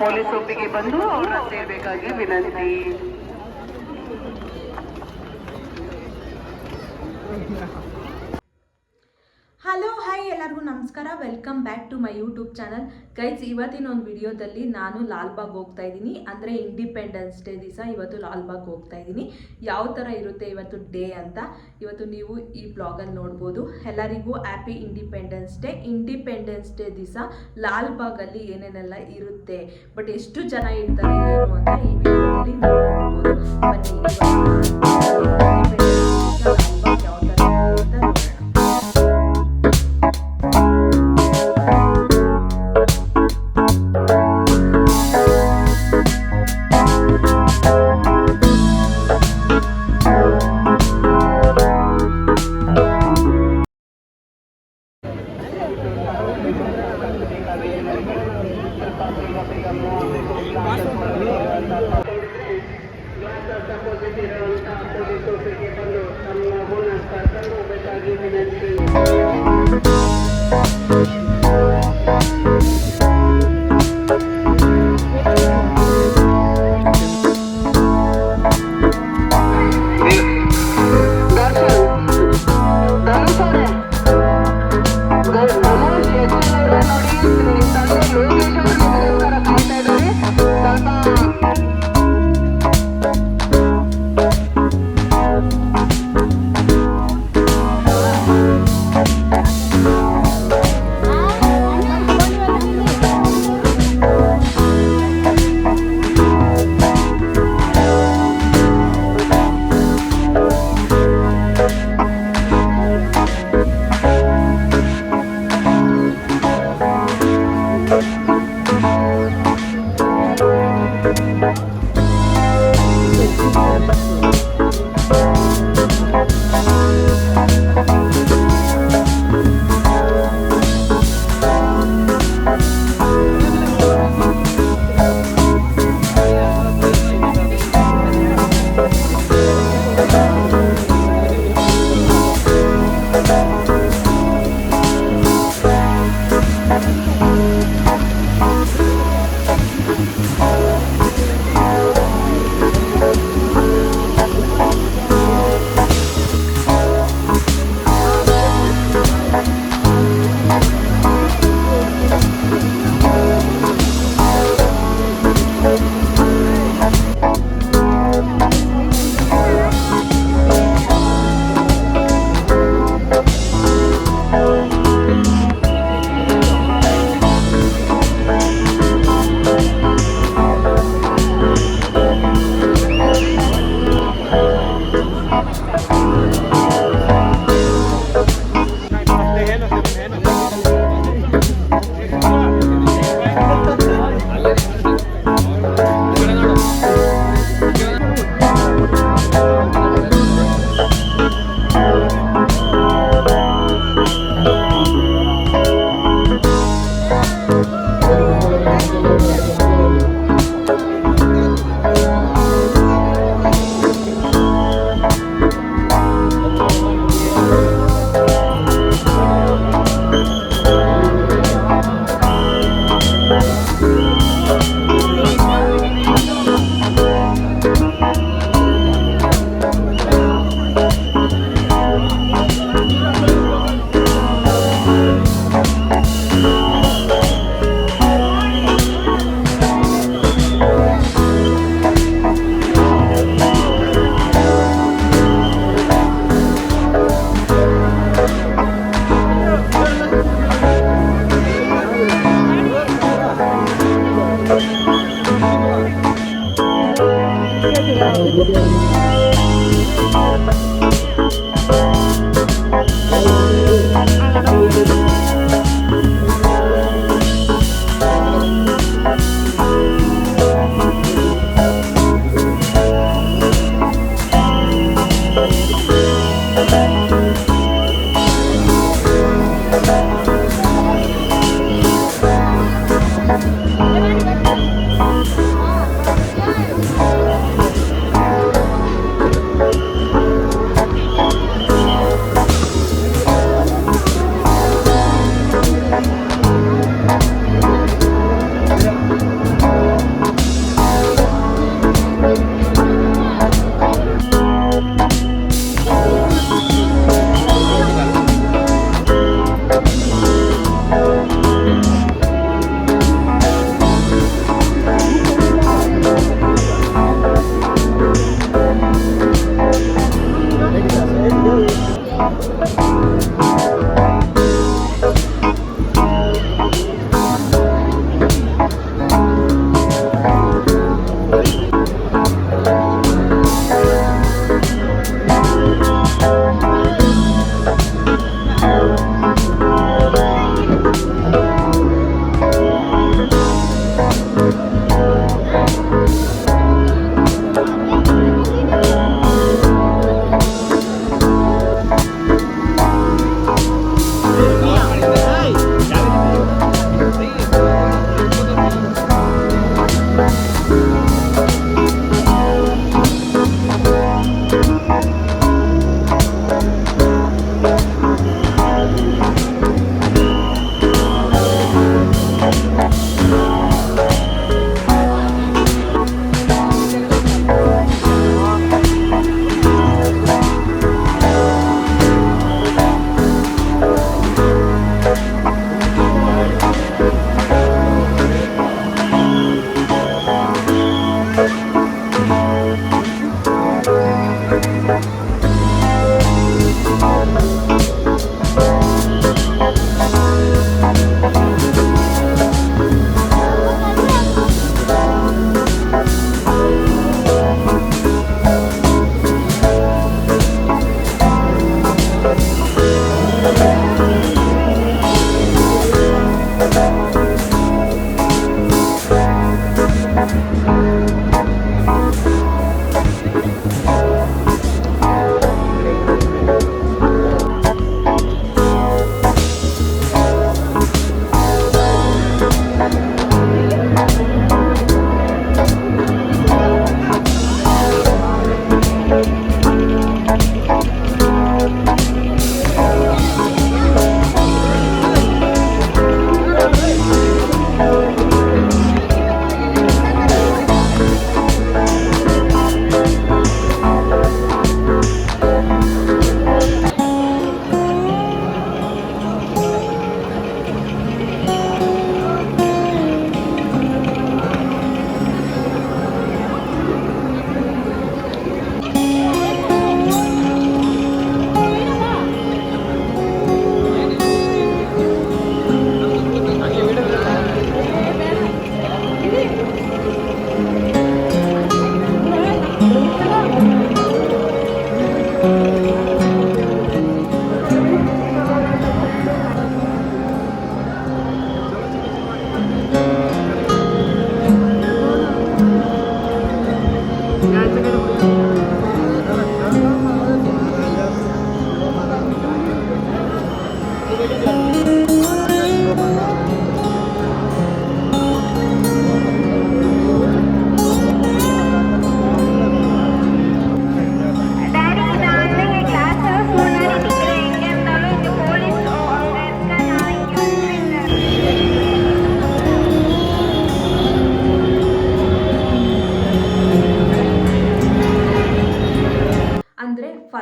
Police ಒಪ್ಪಿಗೆ ಬಂದು ಅವರ ಸೇರ್ಬೇಕಾಗಿ ವಿನಂತಿ. ಹಲೋ ಹಾಯ್ ಎಲ್ಲರಿಗೂ ನಮಸ್ಕಾರ. Welcome back to my YouTube channel. Guys, ಇವತ್ತಿನ ಒಂದು ವಿಡಿಯೋದಲ್ಲಿ ನಾನು ಲಾಲ್ಬಾಗ್ ಹೋಗ್ತಾ ಇದ್ದೀನಿ. ಅಂದರೆ ಇಂಡಿಪೆಂಡೆನ್ಸ್ ಡೇ ದಿವಸ ಇವತ್ತು ಲಾಲ್ಬಾಗ್ ಹೋಗ್ತಾ ಇದ್ದೀನಿ. ಯಾವ ಥರ ಇರುತ್ತೆ ಇವತ್ತು ಡೇ ಅಂತ ಇವತ್ತು ನೀವು ಈ ಬ್ಲಾಗಲ್ಲಿ ನೋಡ್ಬೋದು. ಎಲ್ಲರಿಗೂ happy independence day. Independence day ದಿವಸ ಲಾಲ್ಬಾಗಲ್ಲಿ ಏನೇನೆಲ್ಲ ಇರುತ್ತೆ, ಬಟ್ ಎಷ್ಟು ಜನ ಇರ್ತಾರೆ ಏನು ಅಂತ ಈ ವಿಡಿಯೋದಲ್ಲಿ ನೋಡ್ಬೋದು. ಬನ್ನಿ ಲಾಲ್ಬಾಗ್ ಯಾವ ಥರ ಇರುತ್ತೆ ಅಂತ ನೋಡೋಣ.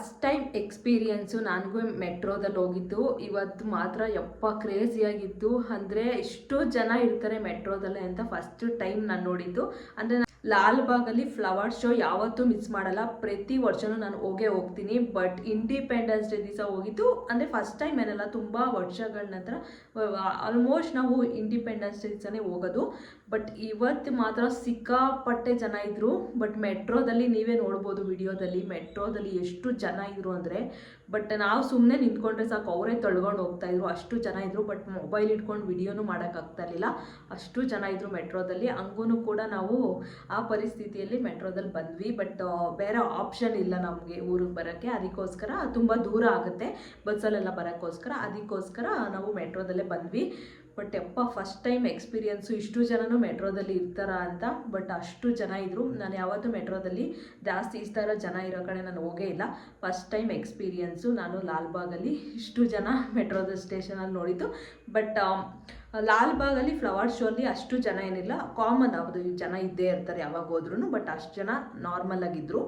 ಫಸ್ಟ್ ಟೈಮ್ ಎಕ್ಸ್ಪೀರಿಯೆನ್ಸು ನನಗೂ ಮೆಟ್ರೋದಲ್ಲಿ ಹೋಗಿದ್ದು ಇವತ್ತು ಮಾತ್ರ ಯಪ್ಪ ಕ್ರೇಜಿಯಾಗಿತ್ತು. ಅಂದರೆ ಎಷ್ಟು ಜನ ಇರ್ತಾರೆ ಮೆಟ್ರೋದಲ್ಲೇ ಅಂತ ಫಸ್ಟ್ ಟೈಮ್ ನಾನು ನೋಡಿದ್ದು. ಅಂದರೆ ಲಾಲ್ಬಾಗಲ್ಲಿ ಫ್ಲವರ್ ಶೋ ಯಾವತ್ತೂ ಮಿಸ್ ಮಾಡಲ್ಲ, ಪ್ರತಿ ವರ್ಷವೂ ನಾನು ಹೋಗ್ತೀನಿ. ಬಟ್ ಇಂಡಿಪೆಂಡೆನ್ಸ್ ಡೇ ದಿವಸ ಹೋಗಿದ್ದು ಅಂದರೆ ಫಸ್ಟ್ ಟೈಮ್ ಏನಲ್ಲ, ತುಂಬ ವರ್ಷಗಳ ನಂತರ ಆಲ್ಮೋಸ್ಟ್ ನಾವು ಇಂಡಿಪೆಂಡೆನ್ಸ್ ಡೇ ದಿವಸನೇ ಹೋಗೋದು. ಬಟ್ ಇವತ್ತು ಮಾತ್ರ ಸಿಕ್ಕಾಪಟ್ಟೆ ಜನ ಇದ್ದರು. ಬಟ್ ಮೆಟ್ರೋದಲ್ಲಿ ನೀವೇ ನೋಡ್ಬೋದು ವಿಡಿಯೋದಲ್ಲಿ, ಮೆಟ್ರೋದಲ್ಲಿ ಎಷ್ಟು ಜನ ಇದ್ರು ಅಂದರೆ, ಬಟ್ ನಾವು ಸುಮ್ಮನೆ ನಿಂತ್ಕೊಂಡ್ರೆ ಸಾಕು ಅವರೇ ತಳ್ಕೊಂಡು ಹೋಗ್ತಾಯಿದ್ರು, ಅಷ್ಟು ಜನ ಇದ್ದರು. ಬಟ್ ಮೊಬೈಲ್ ಇಟ್ಕೊಂಡು ವಿಡಿಯೋನೂ ಮಾಡೋಕ್ಕಾಗ್ತಾ ಇರಲಿಲ್ಲ, ಅಷ್ಟು ಜನ ಇದ್ದರು ಮೆಟ್ರೋದಲ್ಲಿ. ಹಂಗೂ ಕೂಡ ನಾವು ಆ ಪರಿಸ್ಥಿತಿಯಲ್ಲಿ ಮೆಟ್ರೋದಲ್ಲಿ ಬಂದ್ವಿ. ಬಟ್ ಬೇರೆ ಆಪ್ಷನ್ ಇಲ್ಲ ನಮಗೆ ಊರಿಗೆ ಬರೋಕ್ಕೆ, ಅದಕ್ಕೋಸ್ಕರ ತುಂಬ ದೂರ ಆಗುತ್ತೆ ಬಸ್ಸಲ್ಲೆಲ್ಲ ಬರೋಕ್ಕೋಸ್ಕರ, ಅದಕ್ಕೋಸ್ಕರ ನಾವು ಮೆಟ್ರೋದಲ್ಲೇ ಬಂದ್ವಿ. ಬಟ್ ಯಪ್ಪ ಫಸ್ಟ್ ಟೈಮ್ ಎಕ್ಸ್ಪೀರಿಯೆನ್ಸು, ಇಷ್ಟು ಜನನೂ ಮೆಟ್ರೋದಲ್ಲಿ ಇರ್ತಾರ ಅಂತ. ಬಟ್ ಅಷ್ಟು ಜನ ಇದ್ದರು. ನಾನು ಯಾವತ್ತೂ ಮೆಟ್ರೋದಲ್ಲಿ ಜಾಸ್ತಿ ಈ ಥರ ಜನ ಇರೋ ಕಡೆ ನಾನು ಹೋಗೇ ಇಲ್ಲ. ಫಸ್ಟ್ ಟೈಮ್ ಎಕ್ಸ್ಪೀರಿಯೆನ್ಸು ನಾನು ಲಾಲ್ಬಾಗಲ್ಲಿ ಇಷ್ಟು ಜನ ಮೆಟ್ರೋದ ಸ್ಟೇಷನಲ್ಲಿ ನೋಡಿದ್ದು. ಬಟ್ ಲಾಲ್ಬಾಗಲ್ಲಿ ಫ್ಲವರ್ ಶೋ ಅಲ್ಲಿ ಅಷ್ಟು ಜನ ಏನಿಲ್ಲ, ಕಾಮನ್ ಅದು ಜನ ಇದ್ದೇ ಇರ್ತಾರೆ ಯಾವಾಗ ಹೋದ್ರೂ. ಬಟ್ ಅಷ್ಟು ಜನ ನಾರ್ಮಲ್ ಆಗಿದ್ರು.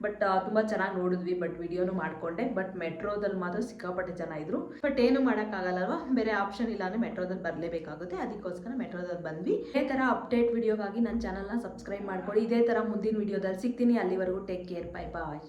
ಬಟ್ ತುಂಬ ಚೆನ್ನಾಗಿ ನೋಡಿದ್ವಿ. ಬಟ್ ವಿಡಿಯೋನು ಮಾಡಿಕೊಂಡೆ. ಬಟ್ ಮೆಟ್ರೋದಲ್ಲಿ ಮಾತ್ರ ಸಿಕ್ಕಾಪಟ್ಟೆ ಜನ ಇದ್ರು. ಬಟ್ ಏನು ಮಾಡೋಕ್ಕಾಗಲ್ಲಲ್ವ, ಬೇರೆ ಆಪ್ಷನ್ ಇಲ್ಲ ಅಂದರೆ ಮೆಟ್ರೋದಲ್ಲಿ ಬರಲೇಬೇಕಾಗುತ್ತೆ, ಅದಕ್ಕೋಸ್ಕರ ಮೆಟ್ರೋದಲ್ಲಿ ಬಂದ್ವಿ. ಇದೇ ಥರ ಅಪ್ಡೇಟ್ ವಿಡಿಯೋಗಾಗಿ ನನ್ನ ಚಾನಲ್ನ ಸಬ್ಸ್ಕ್ರೈಬ್ ಮಾಡ್ಕೊಳ್ಳಿ. ಇದೇ ಥರ ಮುಂದಿನ ವಿಡಿಯೋದಲ್ಲಿ ಸಿಗ್ತೀನಿ. ಅಲ್ಲಿವರೆಗೂ ಟೇಕ್ ಕೇರ್, ಬೈ ಬಾಯ್.